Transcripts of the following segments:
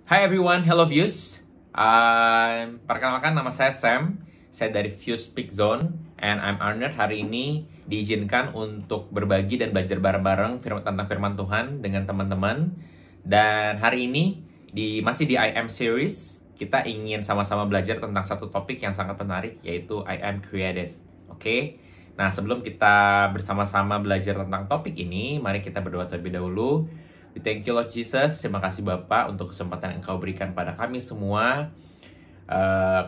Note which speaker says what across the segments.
Speaker 1: Hi everyone, hello Views. Perkenalkan nama saya Sam. Saya dari Views Peak Zone, and I'm honored hari ini diizinkan untuk berbagi dan belajar bareng-bareng tentang firman Tuhan dengan teman-teman. Dan hari ini masih di I Am Series, kita ingin sama-sama belajar tentang satu topik yang sangat menarik, yaitu I Am Creative. Oke? Nah, sebelum kita bersama-sama belajar tentang topik ini, mari kita berdoa terlebih dahulu. We thank you Lord Jesus. Terima kasih Bapak untuk kesempatan yang Engkau berikan pada kami semua.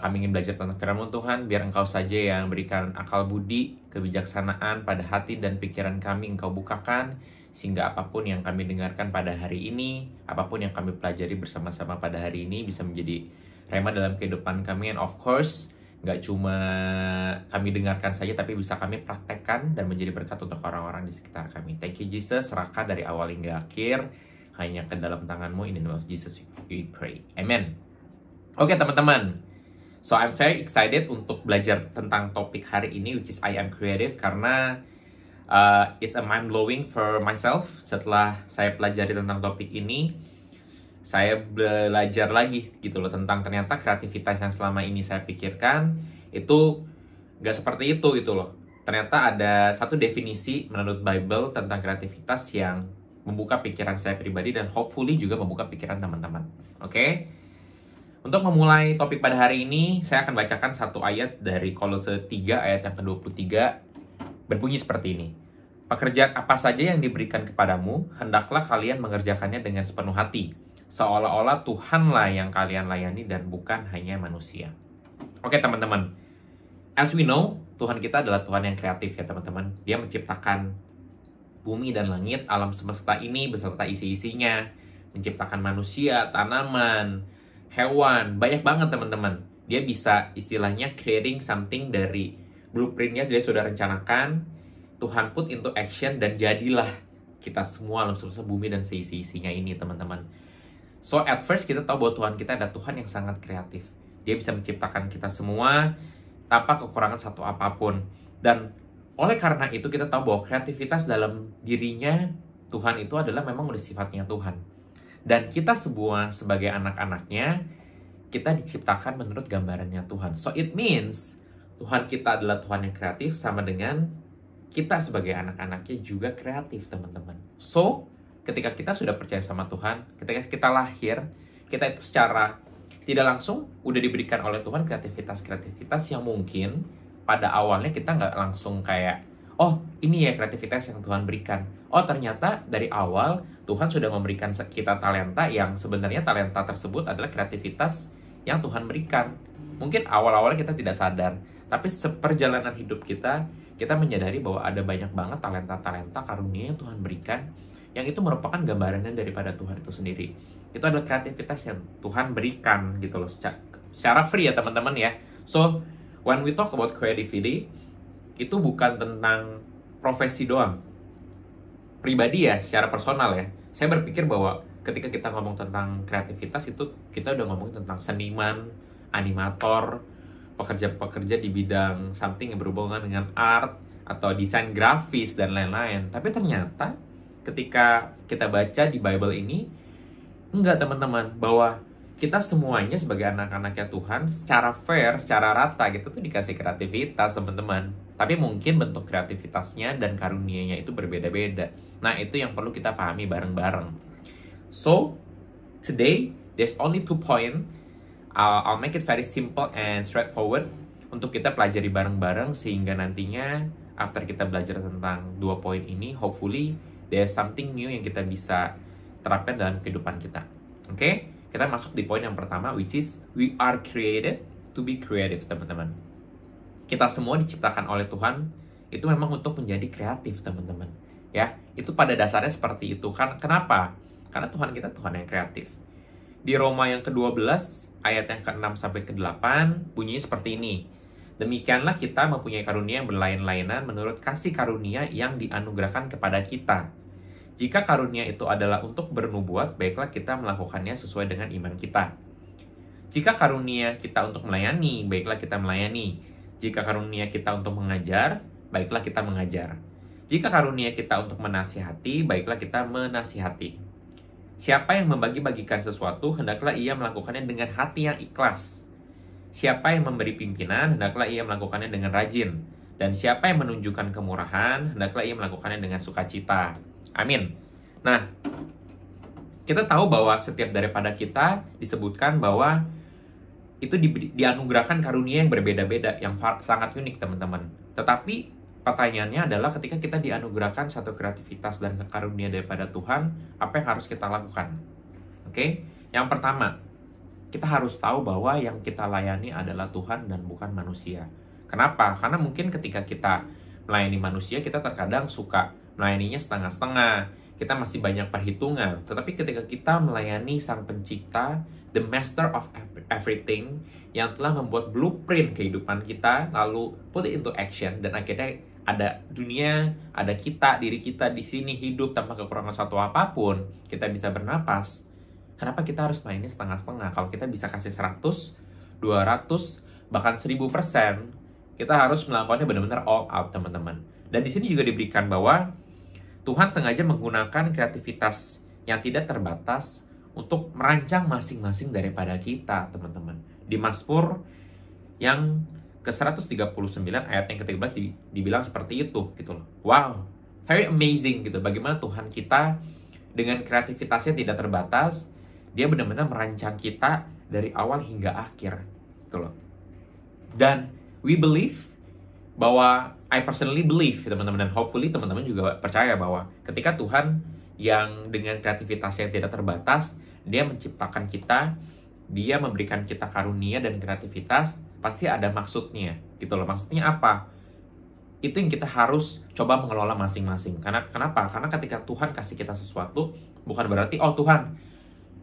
Speaker 1: Kami ingin belajar tentang firman Tuhan. Biar Engkau saja yang berikan akal budi, kebijaksanaan pada hati dan pikiran kami Engkau bukakan. Sehingga apapun yang kami dengarkan pada hari ini, apapun yang kami pelajari bersama-sama pada hari ini bisa menjadi rema dalam kehidupan kami. And of course, nggak cuma kami dengarkan saja, tapi bisa kami praktekkan dan menjadi berkat untuk orang-orang di sekitar kami. Thank you Jesus, serahkan dari awal hingga akhir hanya ke dalam tangan-Mu. In the name of Jesus we pray. Amen. Oke teman-teman, so I'm very excited untuk belajar tentang topik hari ini, which is I Am Creative, karena it's a mind-blowing for myself. Setelah saya pelajari tentang topik ini, saya belajar lagi gitu loh, tentang ternyata kreativitas yang selama ini saya pikirkan itu nggak seperti itu gitu loh. Ternyata ada satu definisi menurut Bible tentang kreativitas yang membuka pikiran saya pribadi dan hopefully juga membuka pikiran teman-teman. Oke? Untuk memulai topik pada hari ini, saya akan bacakan satu ayat dari Kolose 3 ayat yang ke-23, berbunyi seperti ini. Pekerjaan apa saja yang diberikan kepadamu, hendaklah kalian mengerjakannya dengan sepenuh hati, seolah-olah Tuhanlah yang kalian layani dan bukan hanya manusia. Oke teman-teman, as we know, Tuhan kita adalah Tuhan yang kreatif ya teman-teman. Dia menciptakan bumi dan langit, alam semesta ini beserta isi-isinya, menciptakan manusia, tanaman, hewan, banyak banget teman-teman. Dia bisa istilahnya creating something dari blueprintnya, dia sudah rencanakan, Tuhan put into action, dan jadilah kita semua alam semesta bumi dan seisi-isinya ini teman-teman. So at first kita tahu bahwa Tuhan kita adalah Tuhan yang sangat kreatif. Dia bisa menciptakan kita semua tanpa kekurangan satu apapun. Dan oleh karena itu kita tahu bahwa kreativitas dalam dirinya Tuhan itu adalah memang udah sifatnya Tuhan. Dan kita semua sebagai anak-anaknya, kita diciptakan menurut gambarannya Tuhan. So it means Tuhan kita adalah Tuhan yang kreatif, sama dengan kita sebagai anak-anaknya juga kreatif teman-teman. So ketika kita sudah percaya sama Tuhan, ketika kita lahir, kita itu secara tidak langsung udah diberikan oleh Tuhan kreativitas-kreativitas yang mungkin pada awalnya kita nggak langsung kayak, oh ini ya kreativitas yang Tuhan berikan. Oh ternyata dari awal Tuhan sudah memberikan kita talenta yang sebenarnya talenta tersebut adalah kreativitas yang Tuhan berikan. Mungkin awal-awalnya kita tidak sadar, tapi seperjalanan hidup kita menyadari bahwa ada banyak banget talenta-talenta karunia yang Tuhan berikan, yang itu merupakan gambarannya daripada Tuhan itu sendiri. Itu adalah kreativitas yang Tuhan berikan gitu loh, secara free ya teman-teman ya. So, when we talk about creativity, itu bukan tentang profesi doang. Pribadi ya, secara personal ya. Saya berpikir bahwa ketika kita ngomong tentang kreativitas itu, kita udah ngomong tentang seniman, animator, pekerja-pekerja di bidang something yang berhubungan dengan art, atau desain grafis, dan lain-lain. Tapi ternyata ketika kita baca di Bible ini, enggak teman-teman, bahwa kita semuanya sebagai anak-anaknya Tuhan secara fair, secara rata gitu tuh dikasih kreativitas teman-teman. Tapi mungkin bentuk kreativitasnya dan karunia-nya itu berbeda-beda. Nah itu yang perlu kita pahami bareng-bareng. So today there's only 2 points. I'll make it very simple and straightforward untuk kita pelajari bareng-bareng, sehingga nantinya after kita belajar tentang 2 poin ini, hopefully there's something new yang kita bisa terapkan dalam kehidupan kita. Oke? Kita masuk di poin yang pertama, which is we are created to be creative, teman-teman. Kita semua diciptakan oleh Tuhan itu memang untuk menjadi kreatif, teman-teman. Ya, itu pada dasarnya seperti itu. Kenapa? Karena Tuhan kita Tuhan yang kreatif. Di Roma yang ke-12 ayat yang ke-6 sampai ke-8 bunyinya seperti ini. Demikianlah kita mempunyai karunia yang berlain-lainan menurut kasih karunia yang dianugerahkan kepada kita. Jika karunia itu adalah untuk bernubuat, baiklah kita melakukannya sesuai dengan iman kita. Jika karunia kita untuk melayani, baiklah kita melayani. Jika karunia kita untuk mengajar, baiklah kita mengajar. Jika karunia kita untuk menasihati, baiklah kita menasihati. Siapa yang membagi-bagikan sesuatu, hendaklah ia melakukannya dengan hati yang ikhlas. Siapa yang memberi pimpinan, hendaklah ia melakukannya dengan rajin. Dan siapa yang menunjukkan kemurahan, hendaklah ia melakukannya dengan sukacita. Amin. Nah, kita tahu bahwa setiap daripada kita disebutkan bahwa itu dianugerahkan karunia yang berbeda-beda, yang sangat unik, teman-teman. Tetapi pertanyaannya adalah ketika kita dianugerahkan satu kreativitas dan karunia daripada Tuhan, apa yang harus kita lakukan? Oke? Yang pertama, kita harus tahu bahwa yang kita layani adalah Tuhan dan bukan manusia. Kenapa? Karena mungkin ketika kita melayani manusia, kita terkadang suka melayaninya setengah-setengah. Kita masih banyak perhitungan. Tetapi ketika kita melayani Sang Pencipta, the master of everything, yang telah membuat blueprint kehidupan kita, lalu put it into action, dan akhirnya ada dunia, ada kita, diri kita di sini hidup tanpa kekurangan satu apapun, kita bisa bernapas. Kenapa kita harus melayani setengah-setengah? Kalau kita bisa kasih 100, 200, bahkan 1000%, kita harus melakukannya benar-benar all out, teman-teman. Dan di sini juga diberikan bahwa Tuhan sengaja menggunakan kreativitas yang tidak terbatas untuk merancang masing-masing daripada kita, teman-teman. Di Mazmur yang ke-139 ayat yang ke-13 dibilang seperti itu, gitu loh. Wow, very amazing gitu. Bagaimana Tuhan kita dengan kreativitasnya tidak terbatas, dia benar-benar merancang kita dari awal hingga akhir, gitu loh. Dan we believe bahwa, I personally believe, teman-teman, dan hopefully teman-teman juga percaya bahwa ketika Tuhan yang dengan kreativitas yang tidak terbatas, dia menciptakan kita, dia memberikan kita karunia dan kreativitas, pasti ada maksudnya, gitu loh. Maksudnya apa? Itu yang kita harus coba mengelola masing-masing. Kenapa? Karena ketika Tuhan kasih kita sesuatu, bukan berarti, oh Tuhan,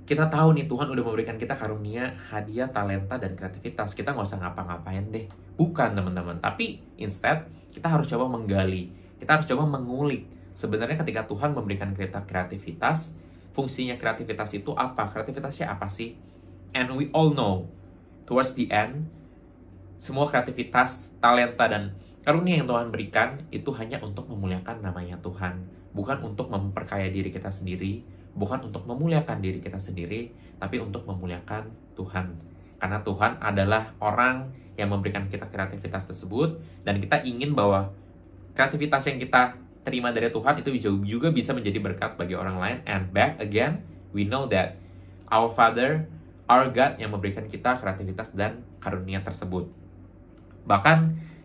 Speaker 1: kita tahu nih Tuhan udah memberikan kita karunia, hadiah, talenta, dan kreativitas, kita nggak usah ngapa-ngapain deh. Bukan, teman-teman. Tapi instead, kita harus coba menggali, kita harus coba mengulik. Sebenarnya ketika Tuhan memberikan kita kreativitas, fungsinya kreativitas itu apa? Kreativitasnya apa sih? And we all know, towards the end, semua kreativitas, talenta, dan karunia yang Tuhan berikan itu hanya untuk memuliakan namanya Tuhan. Bukan untuk memperkaya diri kita sendiri, bukan untuk memuliakan diri kita sendiri, tapi untuk memuliakan Tuhan. Karena Tuhan adalah orang yang memberikan kita kreativitas tersebut, dan kita ingin bahwa kreativitas yang kita terima dari Tuhan itu juga bisa menjadi berkat bagi orang lain. And back again, we know that our Father, our God yang memberikan kita kreativitas dan karunia tersebut. Bahkan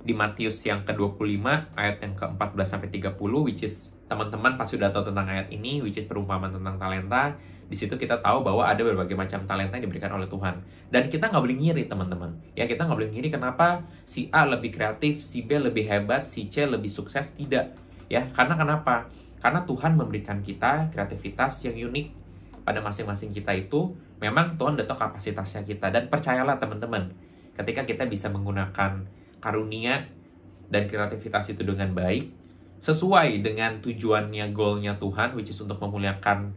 Speaker 1: di Matius yang ke-25 ayat yang ke-14-30, which is teman-teman pas sudah tahu tentang ayat ini, which is perumpamaan tentang talenta, di situ kita tahu bahwa ada berbagai macam talenta yang diberikan oleh Tuhan. Dan kita nggak boleh ngiri, teman-teman. Ya, kita nggak boleh ngiri kenapa si A lebih kreatif, si B lebih hebat, si C lebih sukses. Tidak. Ya, karena kenapa? Karena Tuhan memberikan kita kreativitas yang unik pada masing-masing kita itu. Memang Tuhan udah tahu kapasitasnya kita. Dan percayalah, teman-teman, ketika kita bisa menggunakan karunia dan kreativitas itu dengan baik, sesuai dengan tujuannya, goalnya Tuhan, which is untuk memuliakan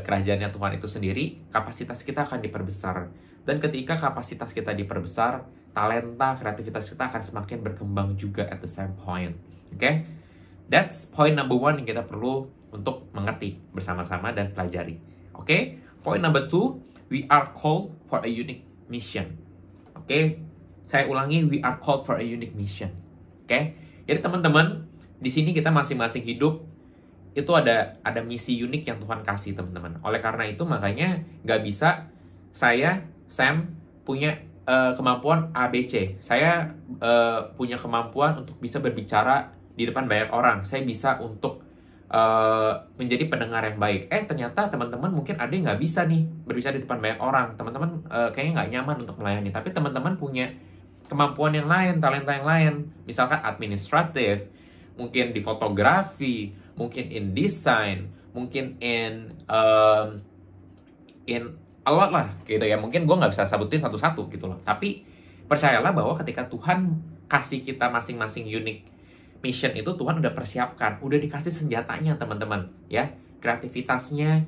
Speaker 1: kerajaannya Tuhan itu sendiri, kapasitas kita akan diperbesar. Dan ketika kapasitas kita diperbesar, talenta, kreativitas kita akan semakin berkembang juga at the same point. Oke? That's point number one yang kita perlu untuk mengerti bersama-sama dan pelajari. Oke? Point number two, we are called for a unique mission. Oke? Saya ulangi, we are called for a unique mission. Oke? Jadi teman-teman, di sini kita masing-masing hidup itu ada misi unik yang Tuhan kasih, teman-teman. Oleh karena itu makanya nggak bisa saya, Sam, punya kemampuan ABC. Saya punya kemampuan untuk bisa berbicara di depan banyak orang. Saya bisa untuk menjadi pendengar yang baik. Ternyata teman-teman mungkin ada yang nggak bisa nih berbicara di depan banyak orang. Teman-teman kayaknya nggak nyaman untuk melayani. Tapi teman-teman punya kemampuan yang lain, talenta yang lain. Misalkan administratif, mungkin di fotografi, mungkin in design, mungkin in a lot lah gitu ya. Mungkin gue nggak bisa sebutin satu-satu gitu loh. Tapi percayalah bahwa ketika Tuhan kasih kita masing-masing unique mission itu, Tuhan udah persiapkan, udah dikasih senjatanya, teman-teman, ya. Kreativitasnya,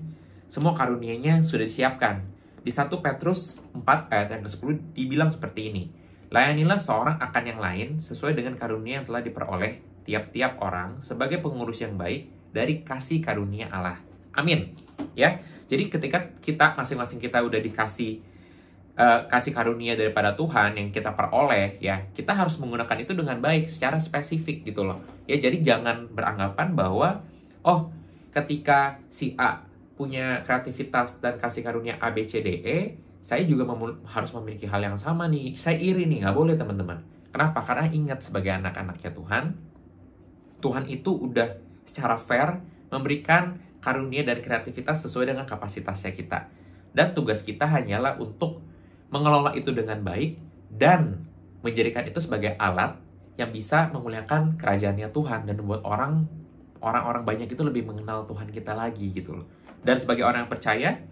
Speaker 1: semua karunia-nya sudah disiapkan. Di 1 Petrus 4 ayat yang ke-10 dibilang seperti ini. Layanilah seorang akan yang lain sesuai dengan karunia yang telah diperoleh tiap-tiap orang sebagai pengurus yang baik dari kasih karunia Allah. Amin. Ya, jadi ketika kita masing-masing kita udah dikasih kasih karunia daripada Tuhan yang kita peroleh, ya kita harus menggunakan itu dengan baik secara spesifik gitu loh. Ya, jadi jangan beranggapan bahwa oh, ketika si A punya kreativitas dan kasih karunia A, B, C, D, E, saya juga harus memiliki hal yang sama nih. Saya iri nih, nggak boleh teman-teman. Kenapa? Karena ingat sebagai anak-anaknya Tuhan, Tuhan itu udah secara fair memberikan karunia dan kreativitas sesuai dengan kapasitasnya kita. Dan tugas kita hanyalah untuk mengelola itu dengan baik dan menjadikan itu sebagai alat yang bisa memuliakan kerajaannya Tuhan dan membuat orang-orang banyak itu lebih mengenal Tuhan kita lagi gitu loh. Dan sebagai orang yang percaya,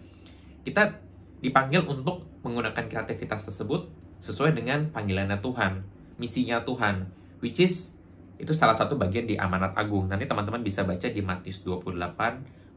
Speaker 1: kita dipanggil untuk menggunakan kreativitas tersebut sesuai dengan panggilannya Tuhan, misinya Tuhan, which is itu salah satu bagian di amanat agung. Nanti teman-teman bisa baca di Matius 28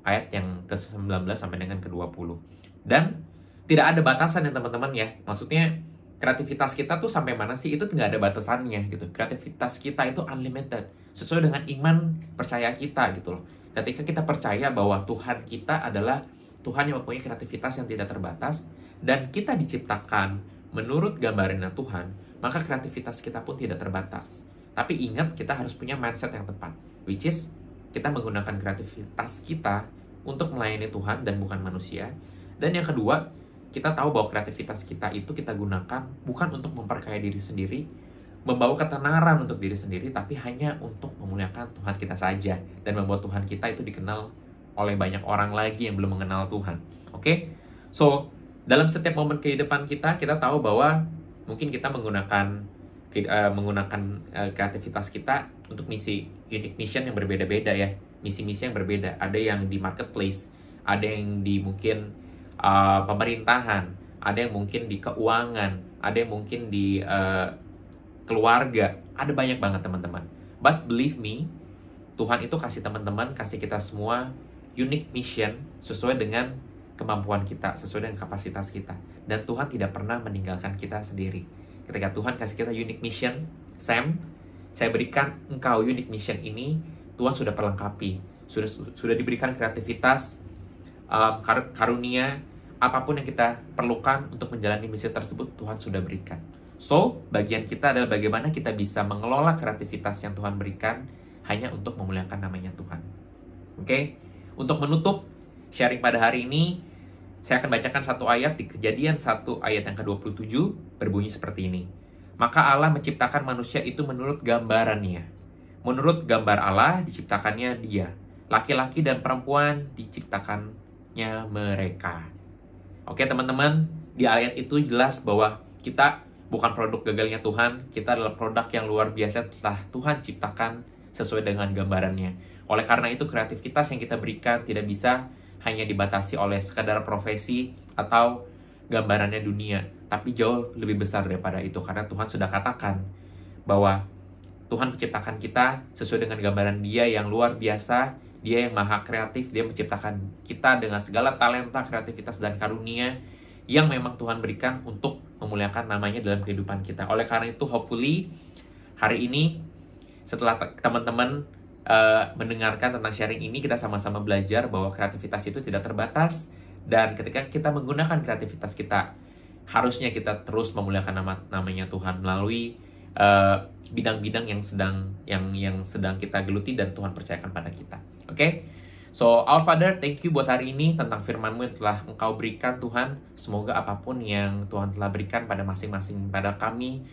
Speaker 1: ayat yang ke-19 sampai dengan ke-20. Dan tidak ada batasan ya teman-teman ya. Maksudnya kreativitas kita tuh sampai mana sih? Itu nggak ada batasannya gitu. Kreativitas kita itu unlimited. Sesuai dengan iman percaya kita gitu loh. Ketika kita percaya bahwa Tuhan kita adalah Tuhan yang mempunyai kreativitas yang tidak terbatas. Dan kita diciptakan menurut gambarannya Tuhan. Maka kreativitas kita pun tidak terbatas. Tapi ingat kita harus punya mindset yang tepat. Which is kita menggunakan kreativitas kita untuk melayani Tuhan dan bukan manusia. Dan yang kedua, kita tahu bahwa kreativitas kita itu kita gunakan bukan untuk memperkaya diri sendiri, membawa ketenaran untuk diri sendiri, tapi hanya untuk memuliakan Tuhan kita saja dan membuat Tuhan kita itu dikenal oleh banyak orang lagi yang belum mengenal Tuhan. Oke? So, dalam setiap momen kehidupan kita tahu bahwa mungkin kita menggunakan kreativitas kita untuk misi unique mission yang berbeda-beda ya. Misi-misi yang berbeda. Ada yang di marketplace, ada yang di mungkin pemerintahan, ada yang mungkin di keuangan, ada yang mungkin di keluarga, ada banyak banget teman-teman. But believe me, Tuhan itu kasih teman-teman, kasih kita semua unique mission sesuai dengan kemampuan kita, sesuai dengan kapasitas kita. Dan Tuhan tidak pernah meninggalkan kita sendiri. Ketika Tuhan kasih kita unique mission, Sam, saya berikan engkau unique mission ini, Tuhan sudah perlengkapi, sudah diberikan kreativitas, karunia, apapun yang kita perlukan untuk menjalani misi tersebut, Tuhan sudah berikan. So, bagian kita adalah bagaimana kita bisa mengelola kreativitas yang Tuhan berikan hanya untuk memuliakan namanya Tuhan. Oke? Untuk menutup sharing pada hari ini, saya akan bacakan satu ayat di Kejadian 1 ayat yang ke-27, berbunyi seperti ini. Maka Allah menciptakan manusia itu menurut gambarannya. Menurut gambar Allah diciptakannya dia. Laki-laki dan perempuan diciptakannya mereka. Oke teman-teman, di ayat itu jelas bahwa kita bukan produk gagalnya Tuhan, kita adalah produk yang luar biasa telah Tuhan ciptakan sesuai dengan gambarannya. Oleh karena itu kreativitas yang kita berikan tidak bisa hanya dibatasi oleh sekadar profesi atau gambarannya dunia, tapi jauh lebih besar daripada itu, karena Tuhan sudah katakan bahwa Tuhan menciptakan kita sesuai dengan gambaran Dia yang luar biasa. Dia yang maha kreatif, Dia menciptakan kita dengan segala talenta, kreativitas, dan karunia yang memang Tuhan berikan untuk memuliakan namanya dalam kehidupan kita. Oleh karena itu, hopefully, hari ini, setelah teman-teman mendengarkan tentang sharing ini, kita sama-sama belajar bahwa kreativitas itu tidak terbatas, dan ketika kita menggunakan kreativitas kita, harusnya kita terus memuliakan namanya Tuhan melalui bidang-bidang yang sedang kita geluti dan Tuhan percayakan pada kita. Oke? So, Our Father, thank you buat hari ini tentang firman-Mu yang telah Engkau berikan Tuhan. Semoga apapun yang Tuhan telah berikan pada masing-masing pada kami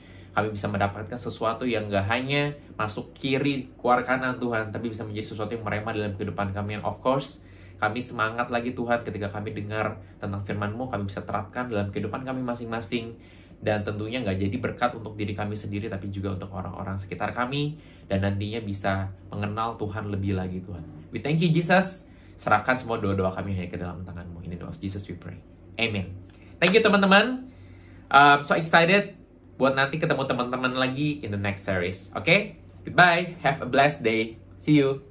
Speaker 1: bisa mendapatkan sesuatu yang gak hanya masuk kiri, keluar kanan Tuhan, tapi bisa menjadi sesuatu yang merema dalam kehidupan kami. And of course, kami semangat lagi Tuhan ketika kami dengar tentang firman-Mu, kami bisa terapkan dalam kehidupan kami masing-masing. Dan tentunya nggak jadi berkat untuk diri kami sendiri, tapi juga untuk orang-orang sekitar kami. Dan nantinya bisa mengenal Tuhan lebih lagi Tuhan. We thank you Jesus. Serahkan semua doa-doa kami hanya ke dalam tangan-Mu. In the name of Jesus we pray. Amen. Thank you teman-teman. So excited buat nanti ketemu teman-teman lagi in the next series. Okay? Goodbye. Have a blessed day. See you.